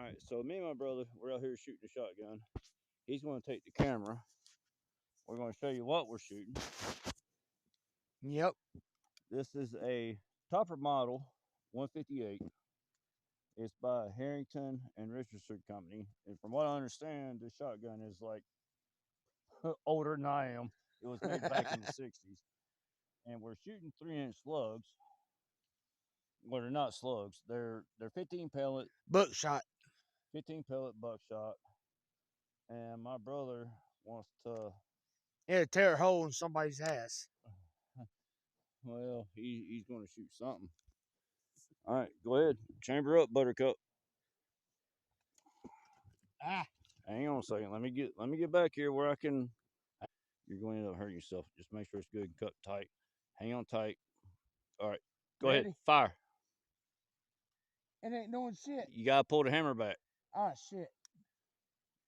Alright, so me and my brother, we're out here shooting a shotgun. He's going to take the camera. We're going to show you what we're shooting. Yep. This is a Topper Model 158. It's by Harrington and Richardson Company. And from what I understand, this shotgun is like older than I am. It was made back in the 60s. And we're shooting 3-inch slugs. Well, they're not slugs. They're 15 pellet. Buckshot. 15 pellet buckshot. And my brother wants to... Yeah, tear a hole in somebody's ass. Well, he's going to shoot something. All right, go ahead. Chamber up, Buttercup. Ah. Hang on a second. Let me get back here where I can. You're going to end up hurting yourself. Just make sure it's good and cut tight. Hang on tight. All right, go ahead. Fire. It ain't doing shit. You gotta pull the hammer back. Oh shit.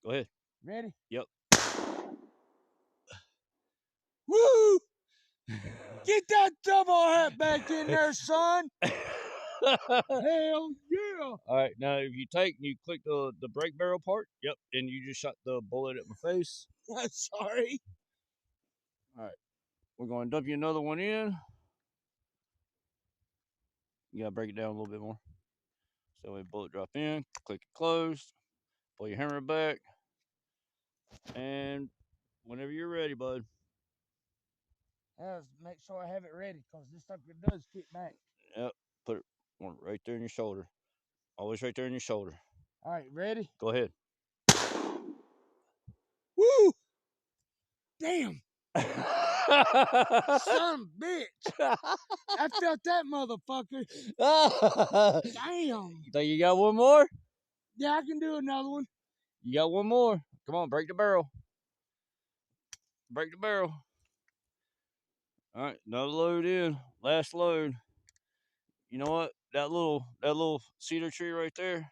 Go ahead. Ready? Yep. Woo! Get that double hat back in there, son. Hell yeah! All right, now if you take and you click the brake barrel part, yep, and you just shot the bullet at my face. I'm sorry. All right, we're going to dump you another one in. You gotta break it down a little bit more. So we bullet drop in, click it closed, pull your hammer back, and whenever you're ready, bud. Let's make sure I have it ready, because this sucker does kick back. Yep, put it right there in your shoulder. Always right there in your shoulder. All right, ready? Go ahead. Woo! Damn! Son of a bitch! I felt that motherfucker. Damn! You think you got one more? Yeah, I can do another one. You got one more. Come on, break the barrel. Break the barrel. All right, another load in. Last load. You know what? That little cedar tree right there.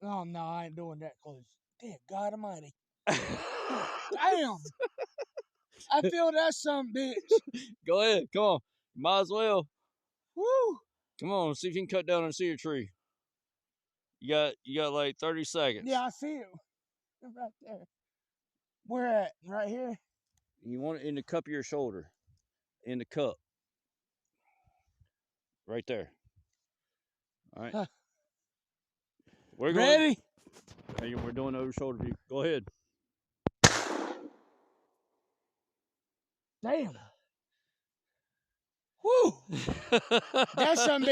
Oh no, I ain't doing that close. Damn, God Almighty! Damn! I feel that son of a bitch. Go ahead. Come on. Might as well. Woo! Come on. See if you can cut down a cedar tree. You got like 30 seconds. Yeah, I see it right there. Where at? Right here? You want it in the cup of your shoulder. In the cup. Right there. All right. We're going. Ready? Hey, we're doing over shoulder view. Go ahead. Damn. Woo! That's something.